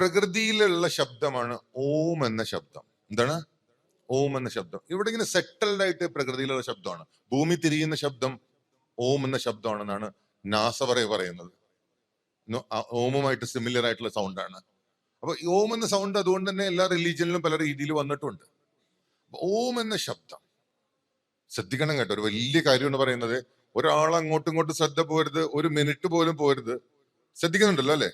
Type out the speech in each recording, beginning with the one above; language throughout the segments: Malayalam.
പ്രകൃതിയിലുള്ള ശബ്ദമാണ് ഓം എന്ന ശബ്ദം. എന്താണ് ഓം എന്ന ശബ്ദം? ഇവിടെ ഇങ്ങനെ സെറ്റിൽഡ് ആയിട്ട് പ്രകൃതിയിലുള്ള ശബ്ദമാണ്. ഭൂമി തിരിയുന്ന ശബ്ദം ഓം എന്ന ശബ്ദമാണെന്നാണ് നാസ പറയുന്നത്. ഓമുമായിട്ട് സിമിലർ ആയിട്ടുള്ള സൗണ്ടാണ്. അപ്പൊ ഈ ഓം എന്ന സൗണ്ട് അതുകൊണ്ട് തന്നെ എല്ലാ റിലീജിയനിലും പല രീതിയിൽ വന്നിട്ടുണ്ട്. ഓം എന്ന ശബ്ദം ശ്രദ്ധിക്കണം കേട്ടോ. ഒരു വലിയ കാര്യം എന്ന് പറയുന്നത്, ഒരാൾ അങ്ങോട്ടും ഇങ്ങോട്ടും ശ്രദ്ധ പോരുത്, ഒരു മിനിറ്റ് പോലും പോരുത്. ശ്രദ്ധിക്കുന്നുണ്ടല്ലോ അല്ലെ?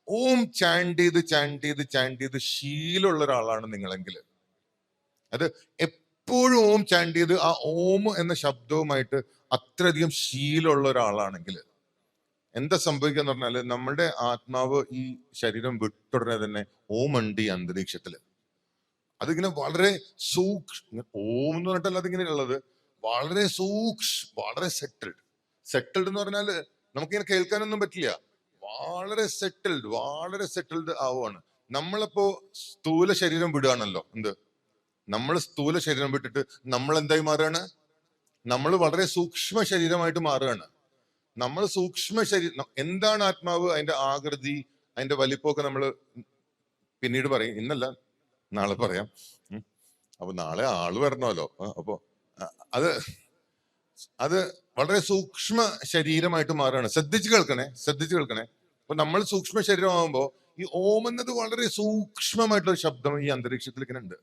ഓം ചാൻഡ് ചെയ്ത് ശീലമുള്ള ഒരാളാണ് നിങ്ങളെങ്കിൽ, അത് എപ്പോഴും ഓം ചാൻഡ് ചെയ്ത് ആ ഓം എന്ന ശബ്ദവുമായിട്ട് അത്രയധികം ശീലമുള്ള ഒരാളാണെങ്കിൽ എന്താ സംഭവിക്കുക എന്ന് പറഞ്ഞാല്, നമ്മളുടെ ആത്മാവ് ഈ ശരീരം വിട്ടുടനെ തന്നെ ഓം ഉണ്ട് ഈ അന്തരീക്ഷത്തില്. അതിങ്ങനെ വളരെ ഓം എന്ന് പറഞ്ഞിട്ടല്ല അതിങ്ങനെ ഉള്ളത്, വളരെ വളരെ സെറ്റിൽഡ് എന്ന് പറഞ്ഞാല് നമുക്കിങ്ങനെ കേൾക്കാനൊന്നും പറ്റില്ല. വളരെ സെറ്റിൽഡ് ആവുകയാണ്. നമ്മളിപ്പോ സ്ഥൂല ശരീരം വിടുകയാണല്ലോ. നമ്മൾ സ്ഥൂല ശരീരം വിട്ടിട്ട് നമ്മൾ എന്തായി മാറുകയാണ്? നമ്മൾ വളരെ സൂക്ഷ്മ ശരീരമായിട്ട് മാറുകയാണ്. നമ്മൾ സൂക്ഷ്മ ശരീരം എന്താണ് ആത്മാവ്, അതിന്റെ ആകൃതി, അതിന്റെ വലിപ്പമൊക്കെ നമ്മൾ പിന്നീട് പറയും. ഇന്നല്ല, നാളെ പറയാം. അപ്പൊ നാളെ ആള് വരണമല്ലോ. അപ്പൊ അത് വളരെ സൂക്ഷ്മ ശരീരമായിട്ട് മാറുകയാണ്. ശ്രദ്ധിച്ചു കേൾക്കണേ. അപ്പൊ നമ്മൾ സൂക്ഷ്മ ശരീരമാകുമ്പോ ഈ ഓം എന്നത് വളരെ സൂക്ഷ്മമായിട്ടുള്ള ശബ്ദം ഈ അന്തരീക്ഷത്തിൽ ഇങ്ങനെ ഉണ്ട്.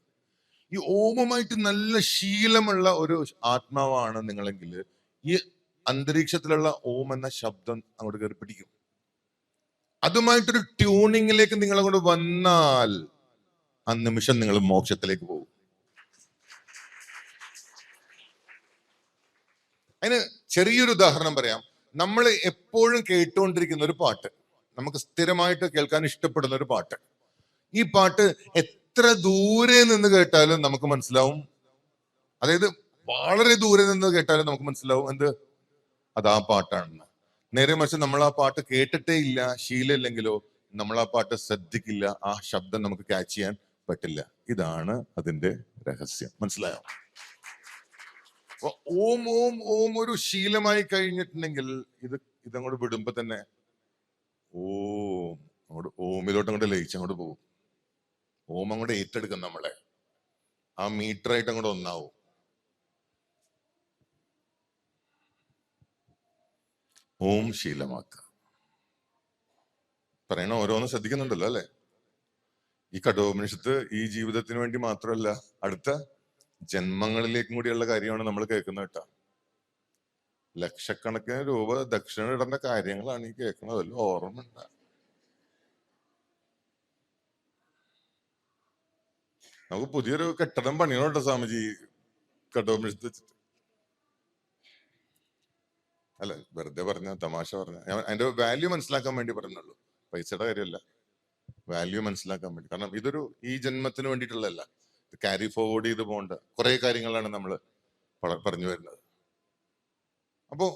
ഈ ഓമുമായിട്ട് നല്ല ശീലമുള്ള ഒരു ആത്മാവാണ് നിങ്ങളെങ്കിൽ ഈ അന്തരീക്ഷത്തിലുള്ള ഓം എന്ന ശബ്ദം അങ്ങോട്ട് കയറി പിടിക്കും. അതുമായിട്ടൊരു ട്യൂണിങ്ങിലേക്ക് നിങ്ങൾ അങ്ങോട്ട് വന്നാൽ ആ നിമിഷം നിങ്ങൾ മോക്ഷത്തിലേക്ക് പോകും. അതിന് ചെറിയൊരു ഉദാഹരണം പറയാം. നമ്മൾ എപ്പോഴും കേട്ടുകൊണ്ടിരിക്കുന്ന ഒരു പാട്ട്, നമുക്ക് സ്ഥിരമായിട്ട് കേൾക്കാൻ ഇഷ്ടപ്പെടുന്ന ഒരു പാട്ട്. ഈ പാട്ട് എത്ര ദൂരെ നിന്ന് കേട്ടാലും നമുക്ക് മനസ്സിലാവും. അതായത് വളരെ ദൂരെ നിന്ന് കേട്ടാലും നമുക്ക് മനസ്സിലാവും അത് ആ പാട്ടാണെന്ന്. നേരെ മറിച്ച് നമ്മൾ ആ പാട്ട് കേട്ടിട്ടേ ഇല്ല, ശീലമില്ലെങ്കിലോ നമ്മൾ ആ പാട്ട് ശ്രദ്ധിക്കില്ല, ആ ശബ്ദം നമുക്ക് ക്യാച്ച് ചെയ്യാൻ പറ്റില്ല. ഇതാണ് അതിന്റെ രഹസ്യം. മനസ്സിലായോ? ഓം ഓം ഓം ഒരു ശീലമായി കഴിഞ്ഞിട്ടുണ്ടെങ്കിൽ ഇതങ്ങോട്ട് വിടുമ്പോ തന്നെ ഓമിലോട്ട് അങ്ങോട്ട് ലയിച്ചങ്ങോട്ട് പോകും. ഓം അങ്ങോട്ട് ഏറ്റെടുക്കും നമ്മളെ, ആ മീറ്ററായിട്ട് അങ്ങോട്ട് ഒന്നാവും. ഓം ശീലമാക്കുക. പറയണ ഓരോന്നും ശ്രദ്ധിക്കുന്നുണ്ടല്ലോ അല്ലെ? ഈ കഠോപനിഷത്ത് ഈ ജീവിതത്തിന് വേണ്ടി മാത്രമല്ല, അടുത്ത ജന്മങ്ങളിലേക്കും കൂടിയുള്ള കാര്യമാണ് നമ്മൾ കേൾക്കുന്നത് കേട്ടോ. ലക്ഷക്കണക്കിന് രൂപ ദക്ഷിണ ഇടേണ്ട കാര്യങ്ങളാണ് ഈ കേൾക്കുന്നത്. ഓർമ്മയുണ്ട? നമുക്ക് പുതിയൊരു കെട്ടിടം പണിയണോട്ടോ സ്വാമിജി കഠോപനിഷത്ത് വെച്ചിട്ട്. അല്ല, വെറുതെ പറഞ്ഞ, തമാശ പറഞ്ഞ. അതിന്റെ വാല്യൂ മനസ്സിലാക്കാൻ വേണ്ടി പറഞ്ഞുള്ളൂ, പൈസയുടെ കാര്യമല്ല. വാല്യൂ മനസ്സിലാക്കാൻ വേണ്ടി. കാരണം ഇതൊരു ഈ ജന്മത്തിന് വേണ്ടിയിട്ടുള്ളതല്ല, ക്യാരി ഫോർവേഡ് ചെയ്ത് പോകേണ്ട കുറെ കാര്യങ്ങളാണ് നമ്മൾ പറഞ്ഞു വരുന്നത്. അപ്പോ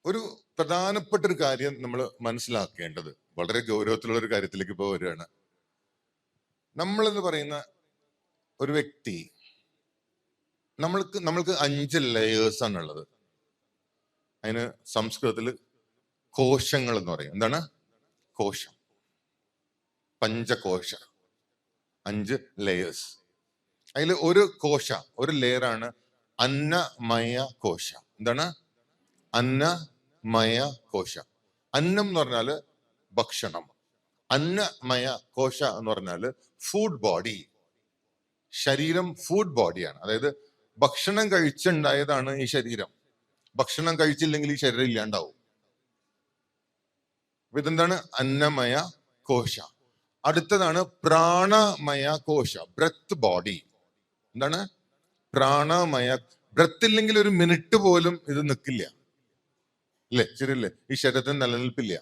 ഒരു പ്രധാനപ്പെട്ട ഒരു കാര്യം നമ്മൾ മനസ്സിലാക്കേണ്ടത്, വളരെ ഗൗരവത്തിലുള്ള ഒരു കാര്യത്തിലേക്ക് ഇപ്പോൾ വരികയാണ്. നമ്മളെന്ന് പറയുന്ന ഒരു വ്യക്തി, നമ്മൾക്ക് 5 ലെയേഴ്സ് ആണുള്ളത്. അതിന് സംസ്കൃതത്തിൽ കോശങ്ങൾ എന്ന് പറയും. എന്താണ് കോശം? പഞ്ചകോശ, 5 ലെയേഴ്സ്. അതിൽ ഒരു ലെയറാണ് അന്നമയ കോശ. എന്താണ് അന്നമയ കോശ? അന്നം എന്ന് പറഞ്ഞാല് ഭക്ഷണം, അന്നമയ കോശ എന്ന് പറഞ്ഞാല് ഫുഡ് ബോഡി. ശരീരം ഫുഡ് ബോഡിയാണ്. അതായത് ഭക്ഷണം കഴിച്ചുണ്ടായതാണ് ഈ ശരീരം. ഭക്ഷണം കഴിച്ചില്ലെങ്കിൽ ഈ ശരീരം ഇല്ലാണ്ടാവും. ഇതെന്താണ്? അന്നമയ കോശ. അടുത്തതാണ് പ്രാണമയ കോശ, ബ്രത്ത് ബോഡി. എന്താണ് പ്രാണമയ? ബ്രത്ത് ഇല്ലെങ്കിൽ ഒരു മിനിറ്റ് പോലും ഇത് നിൽക്കില്ല, അല്ലേ? ശരിയല്ലേ? ഈ ശരീരത്തിന് നിലനിൽപ്പില്ല.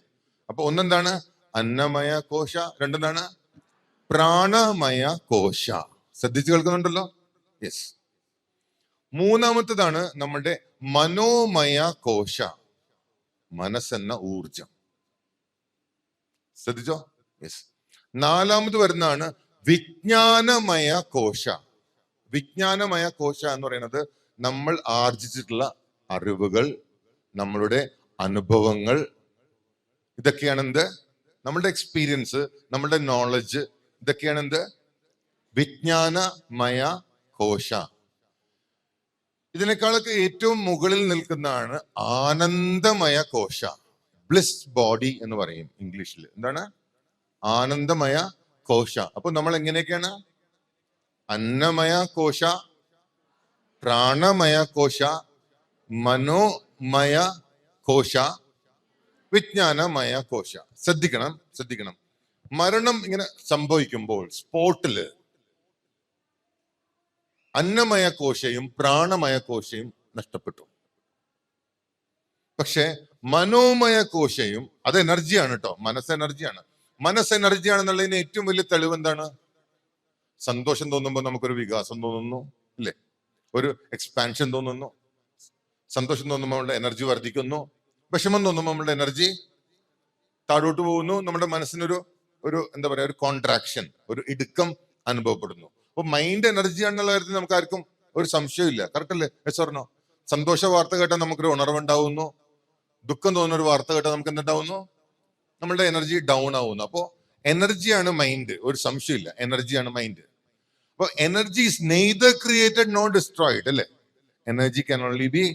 അപ്പൊ ഒന്നെന്താണ് അന്നമയ കോശ, രണ്ടെന്താണ് പ്രാണമയ കോശ. ശ്രദ്ധിച്ചു കേൾക്കുന്നുണ്ടല്ലോ? യെസ്. മൂന്നാമത്തേതാണ് നമ്മുടെ മനോമയ കോശ, മനസ്സെന്ന ഊർജം. ശ്രദ്ധിച്ചോ? യെസ്. നാലാമത് വരുന്നതാണ് വിജ്ഞാനമയ കോശ. വിജ്ഞാനമയ കോശ എന്ന് പറയുന്നത് നമ്മൾ ആർജിച്ചിട്ടുള്ള അറിവുകൾ, നമ്മളുടെ അനുഭവങ്ങൾ, ഇതൊക്കെയാണ് നമ്മളുടെ എക്സ്പീരിയൻസ്, നമ്മളുടെ നോളജ്, ഇതൊക്കെയാണ് എന്ത്? വിജ്ഞാനമയ കോശ. ഇതിനേക്കാളൊക്കെ ഏറ്റവും മുകളിൽ നിൽക്കുന്നതാണ് ആനന്ദമയ കോശ. ബ്ലിസ് ബോഡി എന്ന് പറയും ഇംഗ്ലീഷിൽ. എന്താണ്? ആനന്ദമയ കോശ. അപ്പൊ നമ്മൾ എങ്ങനെയൊക്കെയാണ്? അന്നമയ കോശ, പ്രാണമയ കോശ, മനോമയ കോശ, വിജ്ഞാനമയ കോശ. ശ്രദ്ധിക്കണം. മരണം ഇങ്ങനെ സംഭവിക്കുമ്പോൾ സ്പോട്ടില് അന്നമയ കോശയും പ്രാണമയ കോശയും നഷ്ടപ്പെട്ടു. പക്ഷെ മനോമയ കോശയും, അത് എനർജിയാണ് കേട്ടോ, മനസ്സ് എനർജിയാണെന്നുള്ളതിന് ഏറ്റവും വലിയ തെളിവ് എന്താണ്? സന്തോഷം തോന്നുമ്പോൾ നമുക്കൊരു വികാസം തോന്നുന്നു, ഇല്ലേ? ഒരു എക്സ്പാൻഷൻ തോന്നുന്നു. സന്തോഷം തോന്നുമ്പോൾ നമ്മളുടെ എനർജി വർദ്ധിക്കുന്നു. വിഷമം തോന്നുമ്പോൾ നമ്മളുടെ എനർജി താഴോട്ട് പോകുന്നു. നമ്മുടെ മനസ്സിനൊരു എന്താ പറയാ, ഒരു കോൺട്രാക്ഷൻ, ഒരു ഇടുക്കം അനുഭവപ്പെടുന്നു. അപ്പൊ മൈൻഡ് എനർജിയാണെന്നുള്ള കാര്യത്തിൽ നമുക്ക് ആർക്കും ഒരു സംശയമില്ല. കറക്റ്റ് അല്ലേ? പറഞ്ഞോ. സന്തോഷ വാർത്ത കേട്ടാൽ നമുക്കൊരു ഉണർവുണ്ടാവുന്നു. ദുഃഖം തോന്നുന്ന ഒരു വാർത്ത കേട്ടാൽ നമുക്ക് എന്തുണ്ടാവുന്നു? നമ്മളുടെ എനർജി ഡൗൺ ആവുന്നു. അപ്പോ എനർജിയാണ് മൈൻഡ്, ഒരു സംശയമില്ല, എനർജിയാണ് മൈൻഡ്. അപ്പൊ energy is neither created nor destroyed, അല്ലേ? Energy can only be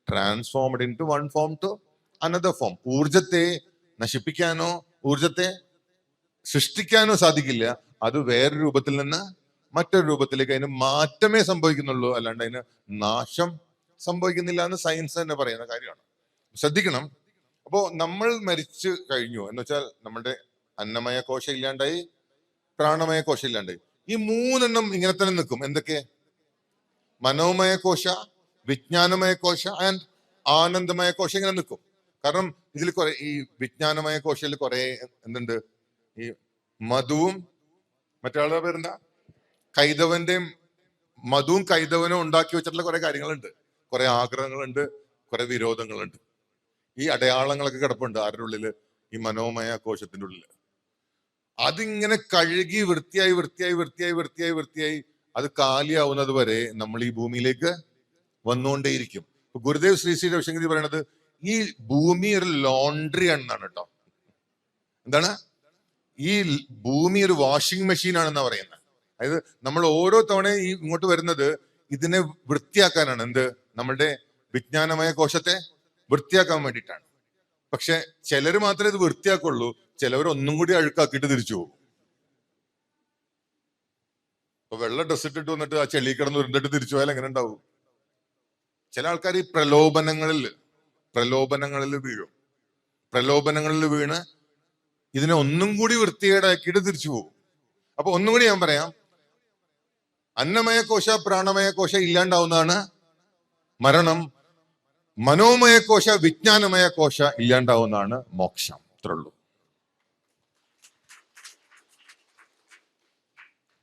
transformed into one form to another form. ഊർജത്തെ നശിപ്പിക്കാനോ ഊർജത്തെ സൃഷ്ടിക്കാനോ സാധിക്കില്ല. അത് വേറൊരു രൂപത്തിൽ നിന്ന് മറ്റൊരു രൂപത്തിലേക്ക് അതിന് മാറ്റമേ സംഭവിക്കുന്നുള്ളൂ, അല്ലാണ്ട് അതിന് നാശം സംഭവിക്കുന്നില്ല എന്ന് സയൻസ് തന്നെ പറയുന്ന കാര്യമാണ്. ശ്രദ്ധിക്കണം. അപ്പോ നമ്മൾ മരിച്ചു കഴിഞ്ഞു എന്ന് വെച്ചാൽ നമ്മളുടെ അന്നമയ കോശം ഇല്ലാണ്ടായി, പ്രാണമയ കോശം ഇല്ലാണ്ടായി. ഈ മൂന്നെണ്ണം ഇങ്ങനെ തന്നെ നിൽക്കും. എന്തൊക്കെ? മനോമയ കോശ, വിജ്ഞാനമയ കോശ ആൻഡ് ആനന്ദമയ കോശം ഇങ്ങനെ നിൽക്കും. കാരണം ഇതിൽ കുറെ, ഈ വിജ്ഞാനമയ കോശയിൽ കുറെ എന്തുണ്ട്? ഈ മധുവും, മറ്റാളുടെ പേരെന്താ, കൈതവന്റെയും മധുവും കൈതവനും ഉണ്ടാക്കി വെച്ചിട്ടുള്ള കുറെ കാര്യങ്ങളുണ്ട്, കുറെ ആഗ്രഹങ്ങളുണ്ട്, കുറെ വിരോധങ്ങളുണ്ട്. ഈ അടയാളങ്ങളൊക്കെ കിടപ്പുണ്ട് ആരുടെ ഉള്ളില്? ഈ മനോമയ കോശത്തിന്റെ ഉള്ളില്. അതിങ്ങനെ കഴുകി വൃത്തിയായി അത് കാലിയാവുന്നത് വരെ നമ്മൾ ഈ ഭൂമിയിലേക്ക് വന്നുകൊണ്ടേയിരിക്കും. ഗുരുദേവ് ശ്രീ ശ്രീ രവിശങ്കരി പറയണത് ഈ ഭൂമി ഒരു ലോണ്ട്രി ആണെന്നാണ് കേട്ടോ. എന്താണ്? ഈ ഭൂമി ഒരു വാഷിംഗ് മെഷീൻ ആണെന്നാ പറയുന്നത്. അതായത് നമ്മൾ ഓരോ തവണയും ഈ ഇങ്ങോട്ട് വരുന്നത് ഇതിനെ വൃത്തിയാക്കാനാണ്. എന്ത്? നമ്മളുടെ വിജ്ഞാനമയ കോശത്തെ വൃത്തിയാക്കാൻ വേണ്ടിയിട്ടാണ്. പക്ഷെ ചിലര് മാത്രമേ ഇത് വൃത്തിയാക്കുള്ളൂ, ചിലവർ ഒന്നും കൂടി അഴുക്കാക്കിയിട്ട് തിരിച്ചു പോകും. ഇപ്പൊ വെള്ള ഡ്രസ് ഇട്ടിട്ട് വന്നിട്ട് ആ ചെളി കിടന്ന് ഉരുണ്ടിട്ട് തിരിച്ചു പോയാൽ എങ്ങനെ ഉണ്ടാവും? ചില ആൾക്കാർ ഈ പ്രലോഭനങ്ങളിൽ വീഴും. പ്രലോഭനങ്ങളിൽ വീണ് ഇതിനെ ഒന്നും കൂടി വൃത്തികേടാക്കിയിട്ട് തിരിച്ചു പോകും. അപ്പൊ ഒന്നും കൂടി ഞാൻ പറയാം, അന്നമയ കോശ, പ്രാണമയ കോശ ഇല്ലാണ്ടാവുന്നതാണ് മരണം. മനോമയ കോശ, വിജ്ഞാനമയ കോശ ഇല്ലാണ്ടാവുന്നതാണ് മോക്ഷം. അത്രയുള്ളൂ.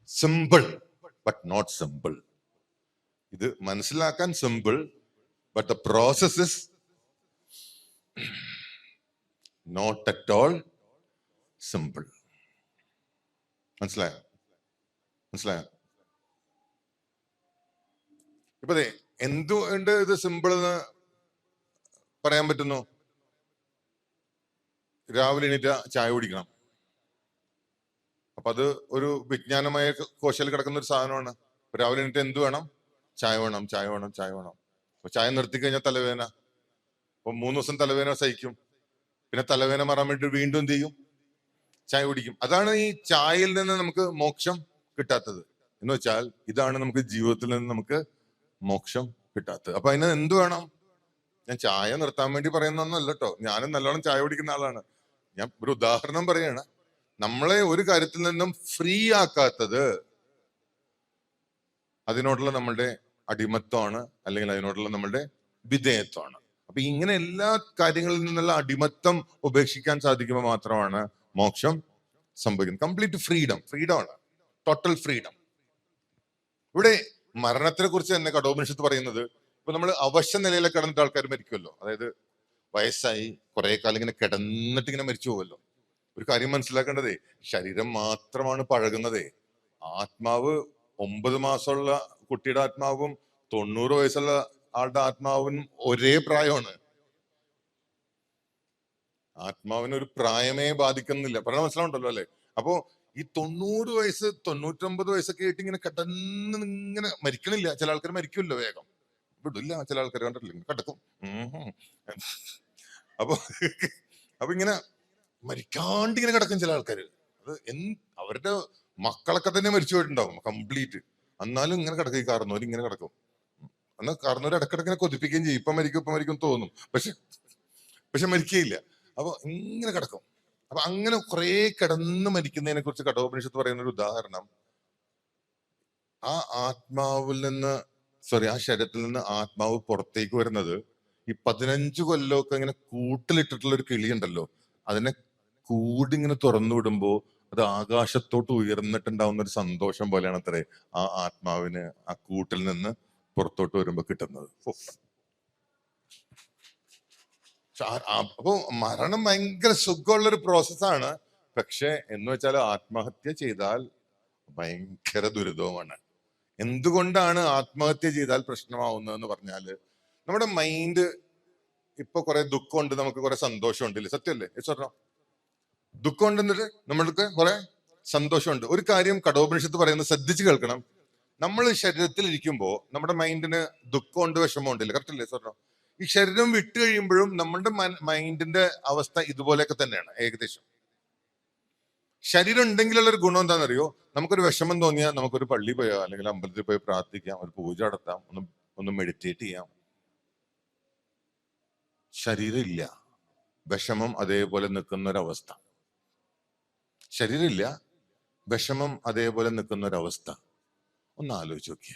Simple but not simple. ഇത് മനസ്സിലാക്കാൻ simple, but the process is not at all simple. മനസ്സിലായോ? ഇപ്പൊ എന്തുകൊണ്ട് ഇത് സിമ്പിൾ എന്ന് പറയാൻ പറ്റുന്നു? രാവിലെ എണീറ്റ ചായ കുടിക്കണം. അപ്പൊ അത് ഒരു വിജ്ഞാനമായ കോശയിൽ കിടക്കുന്ന ഒരു സാധനമാണ്. രാവിലെ എണീറ്റ് എന്ത് വേണം? ചായ വേണം. അപ്പൊ ചായ നിർത്തി കഴിഞ്ഞാൽ തലവേദന. അപ്പൊ 3 ദിവസം തലവേദന സഹിക്കും. പിന്നെ തലവേദന മാറാൻ വേണ്ടി വീണ്ടും എന്ത് ചെയ്യും? ചായ കുടിക്കും. അതാണ് ഈ ചായയിൽ നിന്ന് നമുക്ക് മോക്ഷം കിട്ടാത്തത്. എന്ന് വെച്ചാൽ ഇതാണ് നമുക്ക് ജീവിതത്തിൽ നിന്ന് നമുക്ക് മോക്ഷം കിട്ടാത്തത്. അപ്പൊ അതിന് എന്ത് വേണം? ഞാൻ ചായ നിർത്താൻ വേണ്ടി പറയുന്നൊന്നുമല്ല കേട്ടോ. ഞാനും നല്ലോണം ചായ കുടിക്കുന്ന ആളാണ്. ഞാൻ ഒരു ഉദാഹരണം പറയാണ്. നമ്മളെ ഒരു കാര്യത്തിൽ നിന്നും ഫ്രീ ആക്കാത്തത് അതിനോടുള്ള നമ്മളുടെ അടിമത്വമാണ്, അല്ലെങ്കിൽ അതിനോടുള്ള നമ്മളുടെ വിധേയത്വമാണ്. അപ്പൊ ഇങ്ങനെ എല്ലാ കാര്യങ്ങളിൽ നിന്നുള്ള അടിമത്തം ഉപേക്ഷിക്കാൻ സാധിക്കുമ്പോൾ മാത്രമാണ് മോക്ഷം സംഭവിക്കുന്നത്. കംപ്ലീറ്റ് ഫ്രീഡമാണ്, ടോട്ടൽ ഫ്രീഡം. ഇവിടെ മരണത്തിനെ കുറിച്ച് തന്നെ കഠോപനിഷത്ത് പറയുന്നത്, ഇപ്പൊ നമ്മൾ അവശ്യ നിലയിലൊക്കെ കിടന്നിട്ട് ആൾക്കാർ മരിക്കുമല്ലോ. അതായത് വയസ്സായി കുറെ കാലം ഇങ്ങനെ കിടന്നിട്ട് ഇങ്ങനെ മരിച്ചു പോകുമല്ലോ. ഒരു കാര്യം മനസ്സിലാക്കേണ്ടതേ, ശരീരം മാത്രമാണ് പഴകുന്നതേ. ആത്മാവ് 9 മാസമുള്ള കുട്ടിയുടെ ആത്മാവും 90 വയസ്സുള്ള ആളുടെ ആത്മാവും ഒരേ പ്രായമാണ്. ആത്മാവിന് ഒരു പ്രായമേ ബാധിക്കുന്നില്ല. പറഞ്ഞ മനസ്സിലാവുണ്ടല്ലോ അല്ലെ? അപ്പോ ഈ 90 വയസ്സ് 99 വയസ്സൊക്കെ ആയിട്ട് ഇങ്ങനെ കടന്ന് ഇങ്ങനെ മരിക്കണില്ല. ചില ആൾക്കാർ മരിക്കുമല്ലോ വേഗം, വിടില്ല ചില ആൾക്കാർ, കണ്ടിട്ടില്ല, കിടക്കും. അപ്പൊ അപ്പൊ ഇങ്ങനെ മരിക്കാണ്ട് ഇങ്ങനെ കിടക്കും ചില ആൾക്കാര്. അത് അവരുടെ മക്കളൊക്കെ തന്നെ മരിച്ചു പോയിട്ടുണ്ടാവും കംപ്ലീറ്റ്. എന്നാലും ഇങ്ങനെ കിടക്കും. ഈ കാർന്നോര് ഇങ്ങനെ കിടക്കും. എന്നാൽ കാർന്നോര് ഇടക്കിടക്കിനെ കൊതിപ്പിക്കുകയും ചെയ്യും. ഇപ്പൊ മരിക്കും തോന്നും, പക്ഷെ മരിക്കുകയില്ല. അപ്പൊ ഇങ്ങനെ കിടക്കും. അപ്പൊ അങ്ങനെ കുറെ കിടന്ന് മരിക്കുന്നതിനെ കുറിച്ച് കഠോപനിഷത്ത് പറയുന്ന ഒരു ഉദാഹരണം, ആ ആത്മാവിൽ നിന്ന് ആ ശരീരത്തിൽ നിന്ന് ആത്മാവ് പുറത്തേക്ക് വരുന്നത് ഈ 15 കൊല്ലമൊക്കെ ഇങ്ങനെ കൂട്ടിലിട്ടിട്ടുള്ള ഒരു കിളി ഉണ്ടല്ലോ, അതിനെ കൂടിങ്ങനെ തുറന്നു വിടുമ്പോ അത് ആകാശത്തോട്ട് ഉയർന്നിട്ടുണ്ടാവുന്ന ഒരു സന്തോഷം പോലെയാണ് അത്രേ ആ ആത്മാവിന് ആ കൂട്ടിൽ നിന്ന് പുറത്തോട്ട് വരുമ്പോ കിട്ടുന്നത്. അപ്പൊ മരണം ഭയങ്കര സുഖമുള്ളൊരു പ്രോസസ്സാണ്. പക്ഷെ എന്ന് വെച്ചാൽ ആത്മഹത്യ ചെയ്താൽ ഭയങ്കര ദുരിതവുമാണ്. എന്തുകൊണ്ടാണ് ആത്മഹത്യ ചെയ്താൽ പ്രശ്നമാവുന്നതെന്ന് പറഞ്ഞാല്, നമ്മുടെ മൈൻഡ് ഇപ്പൊ കുറെ ദുഃഖമുണ്ട്, നമുക്ക് കുറെ സന്തോഷമുണ്ട്, ഇല്ലേ? സത്യമല്ലേ? പറഞ്ഞോ, ദുഃഖം ഉണ്ടെന്നിട്ട് നമ്മൾക്ക് കുറെ സന്തോഷമുണ്ട്. ഒരു കാര്യം കഠോപനിഷത്ത് പറയുന്നത് ശ്രദ്ധിച്ച് കേൾക്കണം. നമ്മൾ ശരീരത്തിൽ ഇരിക്കുമ്പോ നമ്മുടെ മൈൻഡിന് ദുഃഖമുണ്ട്, വിഷമമുണ്ട്, കറക്റ്റ് അല്ലേ? പറഞ്ഞോ, ഈ ശരീരം വിട്ട് കഴിയുമ്പോഴും നമ്മുടെ മൈൻഡിന്റെ അവസ്ഥ ഇതുപോലെയൊക്കെ തന്നെയാണ് ഏകദേശം. ശരീരം ഉണ്ടെങ്കിലുള്ളൊരു ഗുണം എന്താണെന്നറിയോ? നമുക്കൊരു വിഷമം തോന്നിയാൽ നമുക്കൊരു പള്ളി പോയോ അല്ലെങ്കിൽ അമ്പലത്തിൽ പോയി പ്രാർത്ഥിക്കാം, ഒരു പൂജ നടത്താം, ഒന്ന് മെഡിറ്റേറ്റ് ചെയ്യാം. ശരീരം ഇല്ല, വിഷമം അതേപോലെ നിൽക്കുന്ന ഒരവസ്ഥ. ശരീരമില്ല, വിഷമം അതേപോലെ നിൽക്കുന്ന ഒരവസ്ഥ. ഒന്ന് ആലോചിച്ച് നോക്കിയ,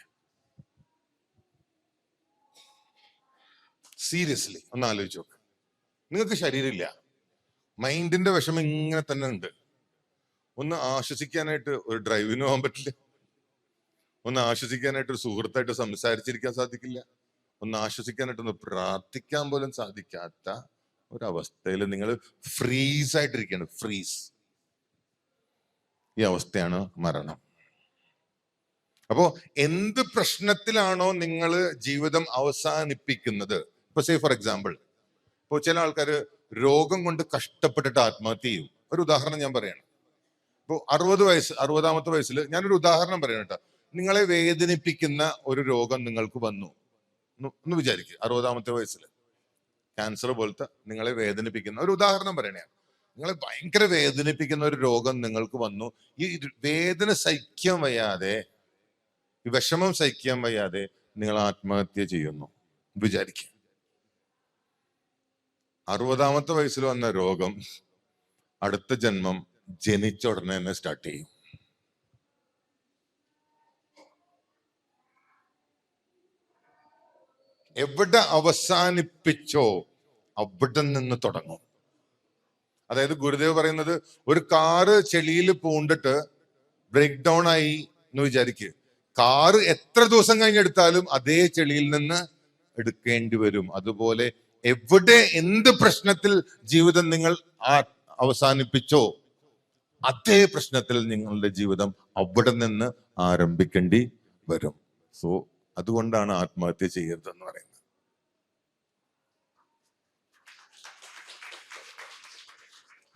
സീരിയസ്ലി ഒന്ന് ആലോചിച്ച് നോക്ക്. നിങ്ങൾക്ക് ശരീരമില്ല, മൈൻഡിന്റെ വിഷമം ഇങ്ങനെ തന്നെ ഉണ്ട്. ഒന്ന് ആശ്വസിക്കാനായിട്ട് ഒരു ഡ്രൈവിന് പോകാൻ പറ്റില്ല, ഒന്ന് ആശ്വസിക്കാനായിട്ട് ഒരു സുഹൃത്തായിട്ട് സംസാരിച്ചിരിക്കാൻ സാധിക്കില്ല, ഒന്ന് ആശ്വസിക്കാനായിട്ട് ഒന്ന് പ്രാർത്ഥിക്കാൻ പോലും സാധിക്കാത്ത ഒരവസ്ഥയിൽ നിങ്ങൾ ഫ്രീസ് ആയിട്ടിരിക്കുകയാണ്. ഫ്രീസ്. ഈ അവസ്ഥയാണ് മരണം. അപ്പോ എന്ത് പ്രശ്നത്തിലാണോ നിങ്ങൾ ജീവിതം അവസാനിപ്പിക്കുന്നത്, ഇപ്പൊ സേ ഫോർ എക്സാമ്പിൾ, ഇപ്പൊ ചില ആൾക്കാർ രോഗം കൊണ്ട് കഷ്ടപ്പെട്ടിട്ട് ആത്മഹത്യ ചെയ്യും. ഒരു ഉദാഹരണം ഞാൻ പറയാണ്. ഇപ്പൊ 60-ാമത്തെ വയസ്സിൽ ഞാനൊരു ഉദാഹരണം പറയണം കേട്ടോ. നിങ്ങളെ വേദനിപ്പിക്കുന്ന ഒരു രോഗം നിങ്ങൾക്ക് വന്നു എന്ന് വിചാരിക്കുക. 60-ാമത്തെ വയസ്സിൽ ക്യാൻസർ പോലത്തെ നിങ്ങളെ വേദനിപ്പിക്കുന്ന ഒരു ഉദാഹരണം പറയണേ. നിങ്ങളെ ഭയങ്കര വേദനിപ്പിക്കുന്ന ഒരു രോഗം നിങ്ങൾക്ക് വന്നു. ഈ വേദന സഹിക്കാൻ വയ്യാതെ, ഈ വിഷമം സഹിക്കാൻ വയ്യാതെ നിങ്ങൾ ആത്മഹത്യ ചെയ്യുന്നു വിചാരിക്കുക. 60-ാമത്തെ വയസ്സിൽ വന്ന രോഗം അടുത്ത ജന്മം ജനിച്ച ഉടനെ തന്നെ സ്റ്റാർട്ട് ചെയ്യും. എവിടെ അവസാനിപ്പിച്ചോ അവിടെ നിന്ന് തുടങ്ങും. അതായത് ഗുരുദേവ് പറയുന്നത്, ഒരു കാറ് ചെളിയിൽ പൂണ്ടിട്ട് ബ്രേക്ക് ഡൗൺ ആയി എന്ന് വിചാരിക്കുക. കാറ് എത്ര ദിവസം കഴിഞ്ഞെടുത്താലും അതേ ചെളിയിൽ നിന്ന് എടുക്കേണ്ടി വരും. അതുപോലെ എവിടെ എന്ത് പ്രശ്നത്തിൽ ജീവിതം നിങ്ങൾ അവസാനിപ്പിച്ചോ അതേ പ്രശ്നത്തിൽ നിങ്ങളുടെ ജീവിതം അവിടെ നിന്ന് ആരംഭിക്കേണ്ടി വരും. സോ അതുകൊണ്ടാണ് ആത്മഹത്യ ചെയ്യരുതെന്ന് പറയുന്നത്.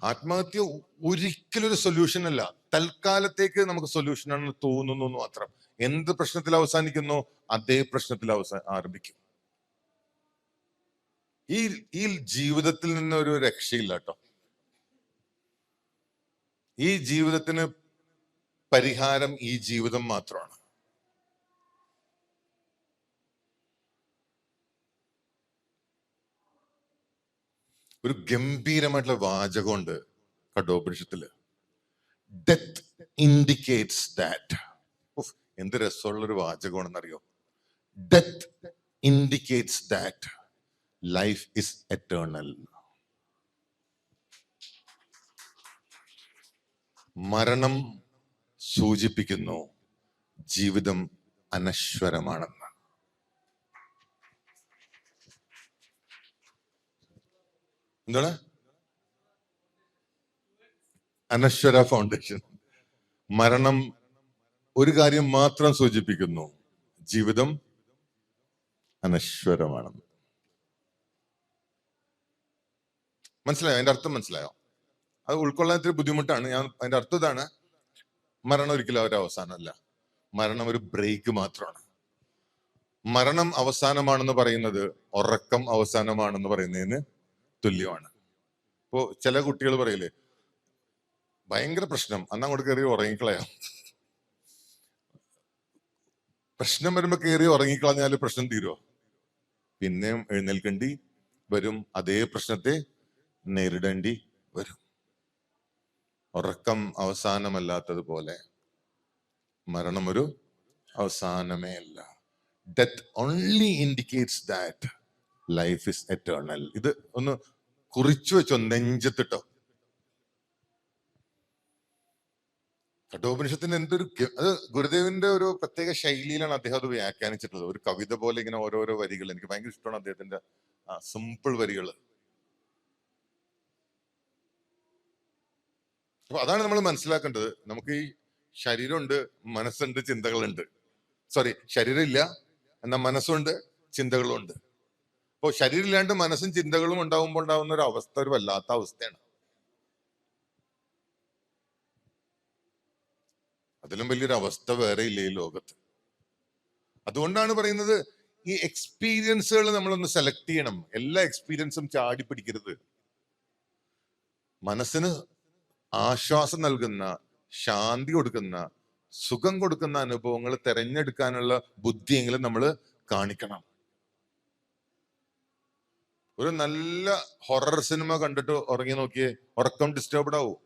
ആത്മഹത്യ ഒരിക്കലും ഒരു സൊല്യൂഷൻ അല്ല. തൽക്കാലത്തേക്ക് നമുക്ക് സൊല്യൂഷൻ ആണെന്ന് തോന്നുന്നു മാത്രം. എന്ത് പ്രശ്നത്തിൽ അവസാനിക്കുന്നോ അതേ പ്രശ്നത്തിൽ ആരംഭിക്കും. ഈ ജീവിതത്തിൽ നിന്ന് ഒരു രക്ഷയില്ല കേട്ടോ. ഈ ജീവിതത്തിന് പരിഹാരം ഈ ജീവിതം മാത്രമാണ്. ഒരു ഗംഭീരമായിട്ടുള്ള വാചകമുണ്ട് കഠോപനിഷത്തില്, ഡെത്ത് ഇൻഡിക്കേറ്റ്സ് ദാറ്റ്. എന്ത് രസമുള്ളൊരു വാചകമാണെന്നറിയോ? Death indicates that life is eternal. മരണം സൂചിപ്പിക്കുന്നു ജീവിതം അനശ്വരമാണെന്ന്. എന്താണ് അനശ്വര ഫൗണ്ടേഷൻ? മരണം ഒരു കാര്യം മാത്രം സൂചിപ്പിക്കുന്നു, ജീവിതം അനശ്വരമാണെന്ന്. മനസ്സിലായോ? അതിന്റെ അർത്ഥം മനസ്സിലായോ? അത് ഉൾക്കൊള്ളാൻ ഇത്തിരി ബുദ്ധിമുട്ടാണ്. അതിന്റെ അർത്ഥം ഇതാണ്: മരണം ഒരിക്കലും ഒരു അവസാനമല്ല. മരണം ഒരു ബ്രേക്ക് മാത്രമാണ്. മരണം അവസാനമാണെന്ന് പറയുന്നത് ഉറക്കം അവസാനമാണെന്ന് പറയുന്നതിന് തുല്യമാണ്. ഇപ്പോ ചില കുട്ടികൾ പറയില്ലേ, ഭയങ്കര പ്രശ്നം, അന്ന് അങ്ങോട്ട് കയറി ഉറങ്ങിക്കളയാം. പ്രശ്നം വരുമ്പോ കയറി ഉറങ്ങിക്കളഞ്ഞാല് പ്രശ്നം തീരുമോ? പിന്നെയും എഴുന്നേൽക്കേണ്ടി വരും, അതേ പ്രശ്നത്തെ നേരിടേണ്ടി വരും. ഉറക്കം അവസാനമല്ലാത്തതുപോലെ മരണം ഒരു അവസാനമേ അല്ല. Death only indicates that life is eternal. ഇത് ഒന്ന് കുറിച്ചു വെച്ചോ, നെഞ്ചത്തിട്ടോ. കഠോപനിഷത്തിന്റെ എന്തൊരു അത് ഗുരുദേവന്റെ ഒരു പ്രത്യേക ശൈലിയിലാണ് അദ്ദേഹം അത് വ്യാഖ്യാനിച്ചിട്ടുള്ളത്. ഒരു കവിത പോലെ ഇങ്ങനെ ഓരോരോ വരികൾ. എനിക്ക് ഭയങ്കര ഇഷ്ടമാണ് അദ്ദേഹത്തിന്റെ സിമ്പിൾ വരികൾ. അപ്പൊ അതാണ് നമ്മൾ മനസ്സിലാക്കേണ്ടത്. നമുക്ക് ഈ ശരീരമുണ്ട്, മനസ്സുണ്ട്, ചിന്തകളുണ്ട്. ശരീരം ഇല്ല, എന്നാൽ മനസ്സുണ്ട്, ചിന്തകളും ഉണ്ട്. അപ്പോൾ ശരീരം ഇല്ലാണ്ട് മനസ്സും ചിന്തകളും ഉണ്ടാവുമ്പോൾ ഉണ്ടാവുന്ന ഒരു അവസ്ഥ ഒരു വല്ലാത്ത അവസ്ഥയാണ്. അതിലും വലിയൊരു അവസ്ഥ വേറെ ഇല്ല ഈ ലോകത്ത്. അതുകൊണ്ടാണ് പറയുന്നത്, ഈ എക്സ്പീരിയൻസുകൾ നമ്മളൊന്ന് സെലക്ട് ചെയ്യണം. എല്ലാ എക്സ്പീരിയൻസും ചാടി പിടിക്കരുത്. മനസ്സിന് ആശ്വാസം നൽകുന്ന, ശാന്തി കൊടുക്കുന്ന, സുഖം കൊടുക്കുന്ന അനുഭവങ്ങൾ തിരഞ്ഞെടുക്കാനുള്ള ബുദ്ധിയെങ്കിലും നമ്മൾ കാണിക്കണം. ഒരു നല്ല ഹൊറർ സിനിമ കണ്ടിട്ട് ഉറങ്ങി നോക്കിയേ, ഉറക്കം ഡിസ്റ്റർബ്ഡ് ആവും.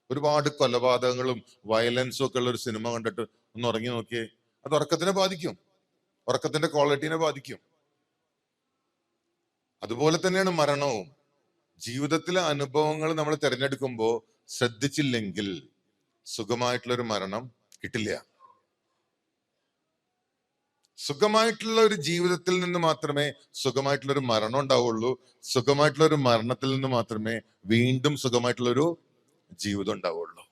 ഒരുപാട് കൊലപാതകങ്ങളും വയലൻസും ഒക്കെ ഉള്ള ഒരു സിനിമ കണ്ടിട്ട് ഒന്ന് ഉറങ്ങി നോക്കിയേ, അത് ഉറക്കത്തിനെ ബാധിക്കും, ഉറക്കത്തിന്റെ ക്വാളിറ്റിനെ ബാധിക്കും. അതുപോലെ തന്നെയാണ് മരണവും. ജീവിതത്തിലെ അനുഭവങ്ങൾ നമ്മൾ തിരഞ്ഞെടുക്കുമ്പോൾ ശ്രദ്ധിച്ചില്ലെങ്കിൽ സുഖമായിട്ടുള്ളൊരു മരണം കിട്ടില്ല. സുഖമായിട്ടുള്ള ഒരു ജീവിതത്തിൽ നിന്ന് മാത്രമേ സുഖമായിട്ടുള്ള ഒരു മരണം ഉണ്ടാവുള്ളൂ. സുഖമായിട്ടുള്ള ഒരു മരണത്തിൽ നിന്ന് മാത്രമേ വീണ്ടും സുഖമായിട്ടുള്ള ഒരു ജീവിതം ഉണ്ടാവുള്ളൂ.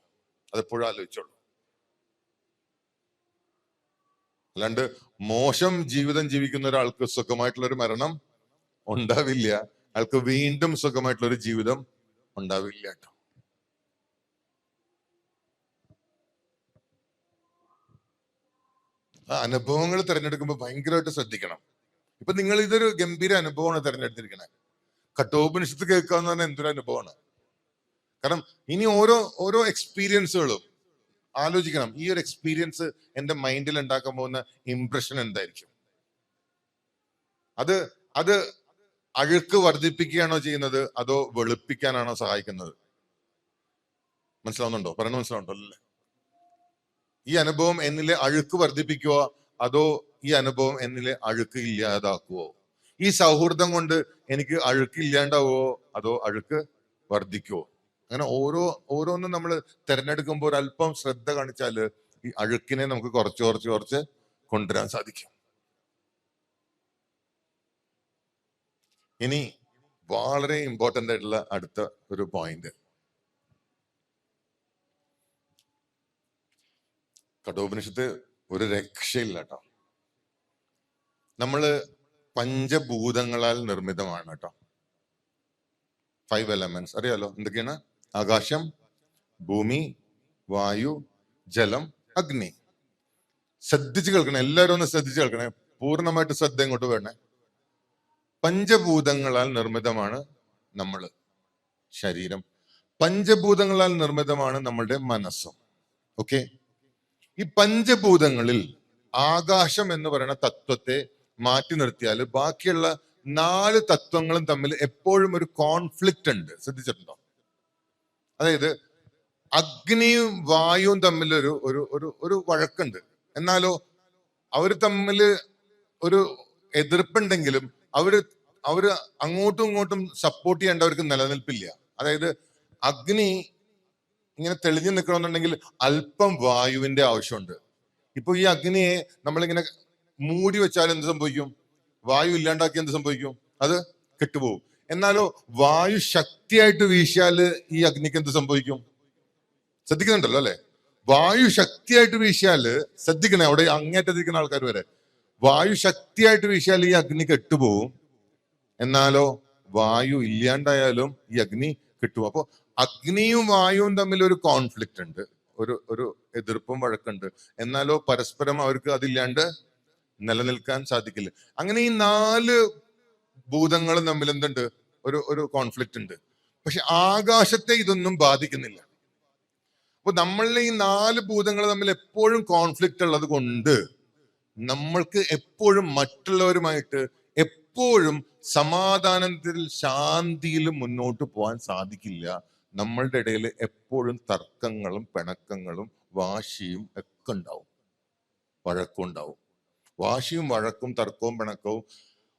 അതെപ്പോഴും ആലോചിച്ചോളൂ. അല്ലാണ്ട് മോശം ജീവിതം ജീവിക്കുന്ന ഒരാൾക്ക് സുഖമായിട്ടുള്ള ഒരു മരണം ഉണ്ടാവില്ല, അയാൾക്ക് വീണ്ടും സുഖമായിട്ടുള്ള ഒരു ജീവിതം ഉണ്ടാവില്ല കേട്ടോ. ആ അനുഭവങ്ങൾ തിരഞ്ഞെടുക്കുമ്പോൾ ഭയങ്കരമായിട്ട് ശ്രദ്ധിക്കണം. ഇപ്പൊ നിങ്ങൾ ഇതൊരു ഗംഭീര അനുഭവമാണ് തിരഞ്ഞെടുത്തിരിക്കണേ. കഠോപനിഷത്ത് കേൾക്കുക എന്ന് പറഞ്ഞാൽ എന്തൊരു അനുഭവമാണ്. കാരണം ഇനി ഓരോ എക്സ്പീരിയൻസുകളും ആലോചിക്കണം. ഈ ഒരു എക്സ്പീരിയൻസ് എന്റെ മൈൻഡിൽ ഉണ്ടാക്കാൻ പോകുന്ന ഇംപ്രഷൻ എന്തായിരിക്കും? അത് അഴുക്ക് വർദ്ധിപ്പിക്കുകയാണോ ചെയ്യുന്നത്, അതോ വെളുപ്പിക്കാനാണോ സഹായിക്കുന്നത്? മനസ്സിലാവുന്നുണ്ടോ? പറയുന്നത് മനസ്സിലാവുന്നുണ്ടോ അല്ലേ? ഈ അനുഭവം എന്നിലെ അഴുക്ക് വർദ്ധിപ്പിക്കുവോ, അതോ ഈ അനുഭവം എന്നിലെ അഴുക്ക് ഇല്ലാതാക്കുവോ? ഈ സൗഹൃദം കൊണ്ട് എനിക്ക് അഴുക്ക് ഇല്ലാണ്ടാവോ, അതോ അഴുക്ക് വർദ്ധിക്കുവോ? അങ്ങനെ ഓരോന്നും നമ്മൾ തിരഞ്ഞെടുക്കുമ്പോൾ ഒരല്പം ശ്രദ്ധ കാണിച്ചാൽ ഈ അഴുക്കിനെ നമുക്ക് കുറച്ച് കൊണ്ടുവരാൻ സാധിക്കും. ഇനി വളരെ ഇമ്പോർട്ടൻ്റ് ആയിട്ടുള്ള അടുത്ത ഒരു പോയിന്റ്, കഠോപനിഷത്ത് ഒരു രക്ഷയില്ല കേട്ടോ. നമ്മള് പഞ്ചഭൂതങ്ങളാൽ നിർമ്മിതമാണ് കേട്ടോ. 5 എലമെന്റ്സ് അറിയാലോ എന്തൊക്കെയാണ്? ആകാശം, ഭൂമി, വായു, ജലം, അഗ്നി. ശ്രദ്ധിച്ച് കേൾക്കണേ, എല്ലാവരും ഒന്ന് ശ്രദ്ധിച്ച് കേൾക്കണേ. പൂർണ്ണമായിട്ട് ശ്രദ്ധ ഇങ്ങോട്ട് വേണേ. പഞ്ചഭൂതങ്ങളാൽ നിർമ്മിതമാണ് നമ്മള്, ശരീരം. പഞ്ചഭൂതങ്ങളാൽ നിർമ്മിതമാണ് നമ്മളുടെ മനസ്സും. ഓക്കെ, ഈ പഞ്ചഭൂതങ്ങളിൽ ആകാശം എന്ന് പറയുന്ന തത്വത്തെ മാറ്റി നിർത്തിയാൽ ബാക്കിയുള്ള 4 തത്വങ്ങളും തമ്മിൽ എപ്പോഴും ഒരു കോൺഫ്ലിക്റ്റ് ഉണ്ട്. ശ്രദ്ധിച്ചിട്ടുണ്ടോ? അതായത് അഗ്നിയും വായുവും തമ്മിൽ ഒരു വഴക്കുണ്ട്. എന്നാലോ അവർ തമ്മിൽ ഒരു എതിർപ്പുണ്ടെങ്കിലും അവര് അങ്ങോട്ടും ഇങ്ങോട്ടും സപ്പോർട്ട് ചെയ്യേണ്ടവർക്ക് നിലനിൽപ്പില്ല. അതായത് അഗ്നി ഇങ്ങനെ തെളിഞ്ഞു നിൽക്കണമെന്നുണ്ടെങ്കിൽ അല്പം വായുവിന്റെ ആവശ്യമുണ്ട്. ഇപ്പൊ ഈ അഗ്നിയെ നമ്മളിങ്ങനെ മൂടി വെച്ചാൽ എന്ത് സംഭവിക്കും? വായു ഇല്ലാണ്ടാക്കി എന്ത് സംഭവിക്കും? അത് കെട്ടുപോകും. എന്നാലോ വായു ശക്തിയായിട്ട് വീശിയാൽ ഈ അഗ്നിക്ക് എന്ത് സംഭവിക്കും? ശ്രദ്ധിക്കുന്നുണ്ടല്ലോ അല്ലെ? വായു ശക്തിയായിട്ട് വീശിയാല്, ശ്രദ്ധിക്കണേ, അവിടെ അങ്ങേറ്റത്തിരിക്കുന്ന ആൾക്കാർ വരെ, വായു ശക്തിയായിട്ട് വീശിയാൽ ഈ അഗ്നി കെട്ടുപോകും. എന്നാലോ വായു ഇല്ലാണ്ടായാലും ഈ അഗ്നി കിട്ടും. അപ്പൊ അഗ്നിയും വായുവും തമ്മിൽ ഒരു കോൺഫ്ലിക്റ്റ് ഉണ്ട്, ഒരു എതിർപ്പും വഴക്കുണ്ട്. എന്നാലോ പരസ്പരം അവർക്ക് അതില്ലാണ്ട് നിലനിൽക്കാൻ സാധിക്കില്ല. അങ്ങനെ ഈ 4 ഭൂതങ്ങൾ തമ്മിൽ എന്തുണ്ട്? ഒരു കോൺഫ്ലിക്റ്റ് ഉണ്ട്. പക്ഷെ ആകാശത്തെ ഇതൊന്നും ബാധിക്കുന്നില്ല. അപ്പൊ നമ്മളിലെ ഈ 4 ഭൂതങ്ങൾ തമ്മിൽ എപ്പോഴും കോൺഫ്ലിക്റ്റ് ഉള്ളത് കൊണ്ട് നമ്മൾക്ക് എപ്പോഴും മറ്റുള്ളവരുമായിട്ട് എപ്പോഴും സമാധാനത്തിൽ ശാന്തിയിലും മുന്നോട്ട് പോകാൻ സാധിക്കില്ല. നമ്മളുടെ ഇടയിൽ എപ്പോഴും തർക്കങ്ങളും പിണക്കങ്ങളും വാശിയും ഒക്കെ ഉണ്ടാവും, വഴക്കും ഉണ്ടാവും. വാശിയും വഴക്കും തർക്കവും പിണക്കവും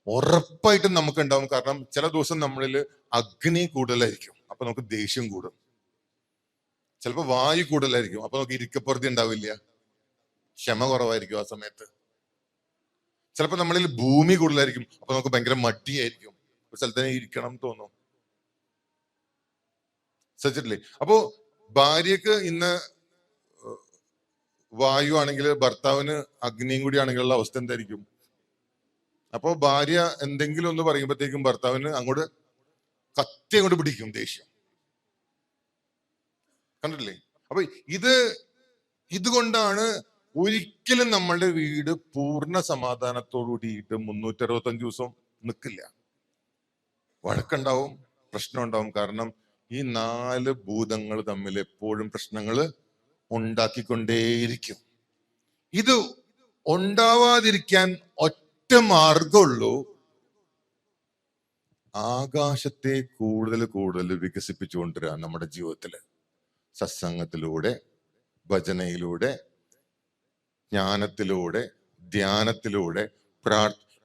ഉറപ്പായിട്ടും നമുക്ക് ഉണ്ടാവും. കാരണം ചില ദിവസം നമ്മളിൽ അഗ്നി കൂടുതലായിരിക്കും, അപ്പൊ നമുക്ക് ദേഷ്യം കൂടും. ചിലപ്പോൾ വായു കൂടുതലായിരിക്കും, അപ്പൊ നമുക്ക് ഇരിക്കപ്പുറത്തി ഉണ്ടാവില്ല, ക്ഷമ കുറവായിരിക്കും ആ സമയത്ത്. ചിലപ്പോൾ നമ്മളിൽ ഭൂമി കൂടുതലായിരിക്കും, അപ്പൊ നമുക്ക് ഭയങ്കര മടിയായിരിക്കും, ഒരു സ്ഥലത്ത് ഇരിക്കണം തോന്നും. ശ്രദ്ധിച്ചിട്ടില്ലേ? അപ്പോ ഭാര്യക്ക് ഇന്ന് വായു ആണെങ്കിൽ ഭർത്താവിന് അഗ്നിയും കൂടി ആണെങ്കിലുള്ള അവസ്ഥ എന്തായിരിക്കും? അപ്പോ ഭാര്യ എന്തെങ്കിലും ഒന്ന് പറയുമ്പോഴത്തേക്കും ഭർത്താവിന് അങ്ങോട്ട് കത്തി അങ്ങോട്ട് പിടിക്കും ദേഷ്യം. കണ്ടിട്ടില്ലേ? അപ്പൊ ഇതുകൊണ്ടാണ് ഒരിക്കലും നമ്മളുടെ വീട് പൂർണ്ണ സമാധാനത്തോടു കൂടിയിട്ട് 365 ദിവസം നിൽക്കില്ല. വഴക്കുണ്ടാവും, പ്രശ്നം ഉണ്ടാവും. കാരണം ഈ 4 ഭൂതങ്ങൾ തമ്മിൽ എപ്പോഴും പ്രശ്നങ്ങൾ ഉണ്ടാക്കിക്കൊണ്ടേയിരിക്കും. ഇത് ഉണ്ടാവാതിരിക്കാൻ ഒറ്റ മാർഗമുള്ളൂ, ആകാശത്തെ കൂടുതൽ കൂടുതൽ വികസിപ്പിച്ചുകൊണ്ടിരിക്കുക നമ്മുടെ ജീവിതത്തില്. സത്സംഗത്തിലൂടെ, ഭജനയിലൂടെ, ജ്ഞാനത്തിലൂടെ, ധ്യാനത്തിലൂടെ,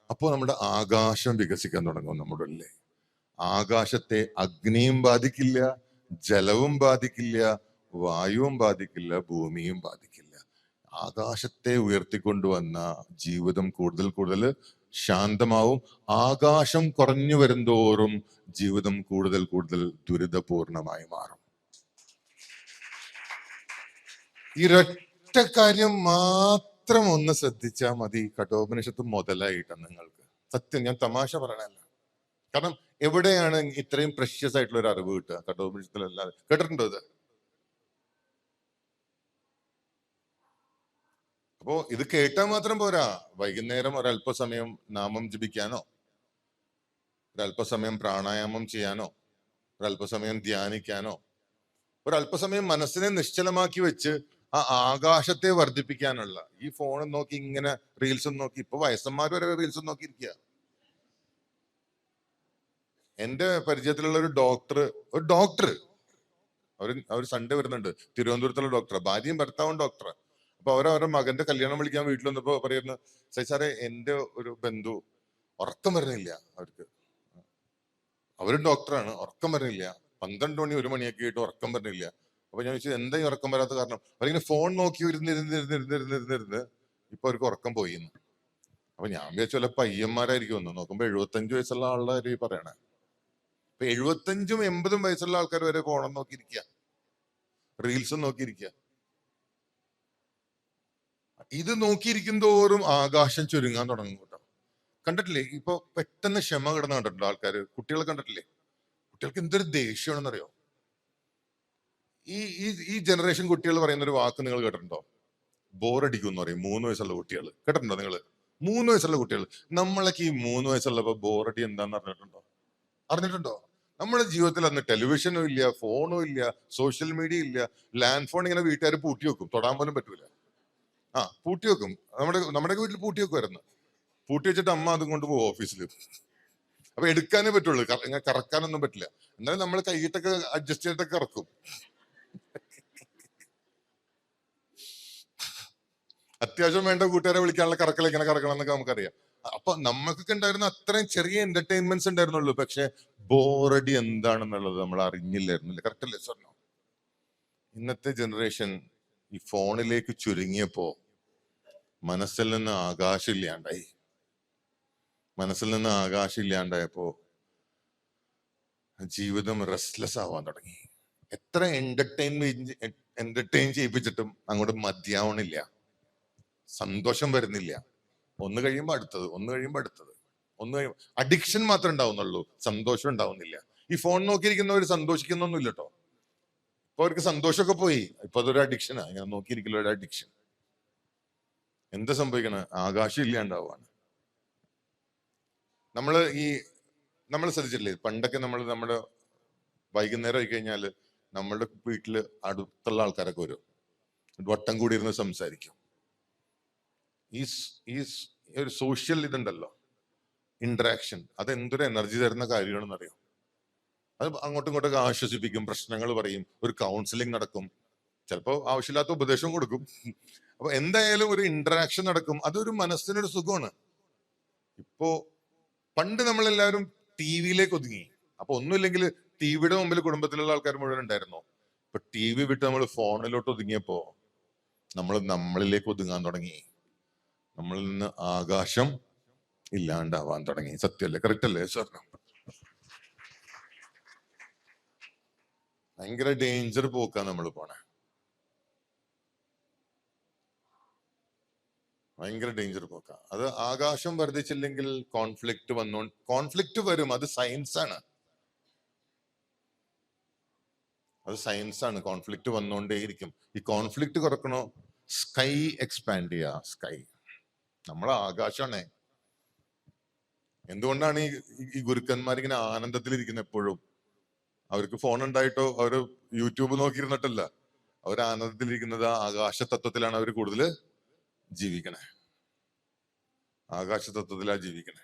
അപ്പോൾ നമ്മുടെ ആകാശം വികസിക്കാൻ തുടങ്ങും നമ്മുടെ ഉള്ളിൽ. ആകാശത്തെ അഗ്നിയും ബാധിക്കില്ല, ജലവും ബാധിക്കില്ല, വായുവും ബാധിക്കില്ല, ഭൂമിയും ബാധിക്കില്ല. ആകാശത്തെ ഉയർത്തിക്കൊണ്ടുവന്ന ജീവിതം കൂടുതൽ കൂടുതൽ ശാന്തമാവും. ആകാശം കുറഞ്ഞു വരുന്തോറും ജീവിതം കൂടുതൽ കൂടുതൽ ദുരിതപൂർണമായി മാറും. ഈ ഒരൊറ്റ കാര്യം മാത്രം ഒന്ന് ശ്രദ്ധിച്ചാൽ മതി, കഠോപനിഷത്ത് മുതലായിട്ട് നിങ്ങൾക്ക്. സത്യം, ഞാൻ തമാശ പറയണല്ല. കാരണം എവിടെയാണ് ഇത്രയും പ്രഷ്യസ് ആയിട്ടുള്ള ഒരു അറിവ് കിട്ടുക? കഠോപനിഷത്തിലല്ലാതെ. കേട്ടിട്ടുണ്ടോ ഇത്? അപ്പോ ഇത് കേട്ടാൽ മാത്രം പോരാ. വൈകുന്നേരം ഒരല്പസമയം നാമം ജപിക്കാനോ, ഒരല്പസമയം പ്രാണായാമം ചെയ്യാനോ, ഒരല്പസമയം ധ്യാനിക്കാനോ, ഒരല്പസമയം മനസ്സിനെ നിശ്ചലമാക്കി വെച്ച് ആ ആകാശത്തെ വർദ്ധിപ്പിക്കാനുള്ള, ഈ ഫോണും നോക്കി ഇങ്ങനെ റീൽസും നോക്കി, ഇപ്പൊ വയസ്സന്മാർ വരെ റീൽസും നോക്കിയിരിക്കുക. എന്റെ പരിചയത്തിലുള്ള ഒരു ഡോക്ടർ അവർ സൺഡേ വരുന്നുണ്ട്, തിരുവനന്തപുരത്തുള്ള ഡോക്ടർ. ഭാര്യയും ഭർത്താവും ഡോക്ടർ. അപ്പൊ അവരവരുടെ മകന്റെ കല്യാണം വിളിക്കാൻ വീട്ടിൽ വന്നപ്പോ പറയുന്നു, സാറേ എന്റെ ഒരു ബന്ധു ഉറക്കം വരുന്നില്ല, അവരും ഡോക്ടറാണ്, ഉറക്കം വരുന്നില്ല. 12 മണി 1 മണിയൊക്കെ ആയിട്ട് ഉറക്കം വരുന്നില്ല. അപ്പൊ ഞാൻ ചോദിച്ചു, എന്താ ഈ ഉറക്കം വരാത്ത കാരണം? അവരിങ്ങനെ ഫോൺ നോക്കി ഇരുന്നിരുന്നിരുന്നിരുന്നിരുന്നിരുന്ന് ഇപ്പൊ അവർക്ക് ഉറക്കം പോയി. അപ്പൊ ഞാൻ വിചാരിച്ചു വല്ല പയ്യന്മാരായിരിക്കും ഒന്ന്. നോക്കുമ്പോ 75 വയസ്സുള്ള ആളുടെ കാര്യം പറയണേ. ഇപ്പൊ 75ഉം 80ഉം വയസ്സുള്ള ആൾക്കാർ വരെ ഫോണം നോക്കിയിരിക്കുക, റീൽസും നോക്കിയിരിക്കുക. ഇത് നോക്കിയിരിക്കും തോറും ആകാശം ചുരുങ്ങാൻ തുടങ്ങും കേട്ടോ. കണ്ടിട്ടില്ലേ? ഇപ്പൊ പെട്ടെന്ന് ക്ഷമ കിടന്ന് കണ്ടിട്ടുണ്ടോ ആൾക്കാർ? കുട്ടികളെ കണ്ടിട്ടില്ലേ? കുട്ടികൾക്ക് എന്തൊരു ദേഷ്യമാണെന്നറിയോ? ഈ ജനറേഷൻ കുട്ടികൾ പറയുന്ന ഒരു വാക്ക് നിങ്ങൾ കേട്ടിട്ടുണ്ടോ? ബോറടിക്കും എന്ന് പറയും. 3 വയസ്സുള്ള കുട്ടികൾ കേട്ടിട്ടുണ്ടോ നിങ്ങൾ? 3 വയസ്സുള്ള കുട്ടികൾ. നമ്മളൊക്കെ ഈ 3 വയസ്സുള്ളപ്പോ ബോറടി എന്താന്ന് അറിഞ്ഞിട്ടുണ്ടോ? നമ്മുടെ ജീവിതത്തിൽ അന്ന് ടെലിവിഷനും ഇല്ല, ഫോണും ഇല്ല, സോഷ്യൽ മീഡിയ ഇല്ല. ലാൻഡ് ഫോൺ ഇങ്ങനെ വീട്ടുകാർ പൂട്ടി വെക്കും, തൊടാൻ പോലും പറ്റൂല. പൂട്ടി വെക്കും. നമ്മുടെ വീട്ടിൽ പൂട്ടി വെക്കുമായിരുന്നു. പൂട്ടി വെച്ചിട്ട് അമ്മ അതും കൊണ്ട് പോകും ഓഫീസിൽ. അപ്പൊ എടുക്കാനേ പറ്റുള്ളൂ, കറക്കാനൊന്നും പറ്റില്ല. എന്നാലും നമ്മൾ കൈയിട്ടൊക്കെ അഡ്ജസ്റ്റ് ചെയ്തിട്ടൊക്കെ ഇറക്കും. അത്യാവശ്യം വേണ്ട കൂട്ടുകാരെ വിളിക്കാനുള്ള കറക്കൽ ഇങ്ങനെ കറക്കണം എന്നൊക്കെ നമുക്കറിയാം. അപ്പൊ നമുക്കൊക്കെ ഉണ്ടായിരുന്ന അത്രയും ചെറിയ എന്റർടൈൻമെന്റ്സ് ഉണ്ടായിരുന്നുള്ളൂ. പക്ഷെ ബോറടി എന്താണെന്നുള്ളത് നമ്മൾ അറിഞ്ഞില്ലായിരുന്നില്ല. കറക്റ്റ് അല്ലേ സാറിനോ? ഇന്നത്തെ ജനറേഷൻ ഈ ഫോണിലേക്ക് ചുരുങ്ങിയപ്പോ മനസ്സിൽ നിന്ന് ആകാശം ഇല്ലാണ്ടായപ്പോ ജീവിതം റെസ്റ്റ്ലെസ് ആവാൻ തുടങ്ങി. എത്ര എന്റർടൈൻ ചെയ്യിപ്പിച്ചിട്ടും അങ്ങോട്ട് മതിയാവണില്ല, സന്തോഷം വരുന്നില്ല. ഒന്ന് കഴിയുമ്പോ അടുത്തത്. ഒന്ന് അഡിക്ഷൻ മാത്രമേ ഉണ്ടാവുന്നുള്ളൂ, സന്തോഷം ഉണ്ടാവുന്നില്ല. ഈ ഫോൺ നോക്കിയിരിക്കുന്നവർ സന്തോഷിക്കുന്നൊന്നുമില്ല കേട്ടോ. ഇപ്പൊ അവർക്ക് സന്തോഷമൊക്കെ പോയി, ഇപ്പൊ അതൊരു അഡിക്ഷനാ. ഇങ്ങനെ നോക്കിയിരിക്കുന്ന ഒരു അഡിക്ഷൻ. എന്താ സംഭവിക്കണ? ആകാശം ഇല്ലാണ്ടാവാണ്. നമ്മൾ ശ്രദ്ധിച്ചിട്ടില്ലേ, പണ്ടൊക്കെ നമ്മുടെ വൈകുന്നേരം ആയി കഴിഞ്ഞാല് നമ്മളുടെ വീട്ടില് അടുത്തുള്ള ആൾക്കാരൊക്കെ വരും, വട്ടം കൂടി ഇരുന്ന് സംസാരിക്കും. ഈ ഒരു സോഷ്യൽ ഇതുണ്ടല്ലോ, ഇന്ററാക്ഷൻ, അത് എന്തൊരു എനർജി തരുന്ന കാര്യമാണെന്ന് അറിയാം. അത് അങ്ങോട്ടും ഇങ്ങോട്ടൊക്കെ ആശ്വസിപ്പിക്കും, പ്രശ്നങ്ങൾ പറയും, ഒരു കൗൺസിലിംഗ് നടക്കും, ചിലപ്പോൾ ആവശ്യമില്ലാത്ത ഉപദേശം കൊടുക്കും. അപ്പൊ എന്തായാലും ഒരു ഇന്ററാക്ഷൻ നടക്കും, അതൊരു മനസ്സിനൊരു സുഖമാണ്. ഇപ്പോ പണ്ട് നമ്മളെല്ലാവരും ടി വിയിലേക്ക് ഒതുങ്ങി. അപ്പൊ ഒന്നുമില്ലെങ്കിൽ ടി വിയുടെ മുമ്പിൽ കുടുംബത്തിലുള്ള ആൾക്കാർ മുഴുവൻ ഉണ്ടായിരുന്നു. ഇപ്പൊ ടി വി വിട്ട് നമ്മൾ ഫോണിലോട്ട് ഒതുങ്ങിയപ്പോ നമ്മളിലേക്ക് ഒതുങ്ങാൻ തുടങ്ങി. നമ്മളിൽ നിന്ന് ആകാശം ഇല്ലാണ്ടാവാൻ തുടങ്ങി. സത്യമല്ലേ? കറക്റ്റ് അല്ലേ സാർ? ഭയങ്കര ഡേഞ്ചർ പോക്കാ നമ്മൾ പോണേ, ഭയങ്കര ഡേഞ്ചർ പോക്കാ. അത് ആകാശം വർദ്ധിച്ചില്ലെങ്കിൽ കോൺഫ്ലിക്റ്റ് വരും. അത് സയൻസാണ്, കോൺഫ്ലിക്റ്റ് വന്നുകൊണ്ടേയിരിക്കും. ഈ കോൺഫ്ലിക്റ്റ് കുറക്കണോ? സ്കൈ എക്സ്പാൻഡ് ചെയ്യുക. സ്കൈ നമ്മളെ ആകാശമാണേ. എന്തുകൊണ്ടാണ് ഈ ഗുരുക്കന്മാർ ഇങ്ങനെ ആനന്ദത്തിലിരിക്കുന്നത് എപ്പോഴും? അവർക്ക് ഫോൺ ഉണ്ടായിട്ടോ അവര് യൂട്യൂബ് നോക്കിയിരുന്നിട്ടല്ല, അവർ ആനന്ദത്തിലിരിക്കുന്നത് ആ ആകാശ തത്വത്തിലാണ് അവർ കൂടുതൽ ജീവിക്കണേ. ആകാശ തത്വത്തിലാണ് ജീവിക്കണേ.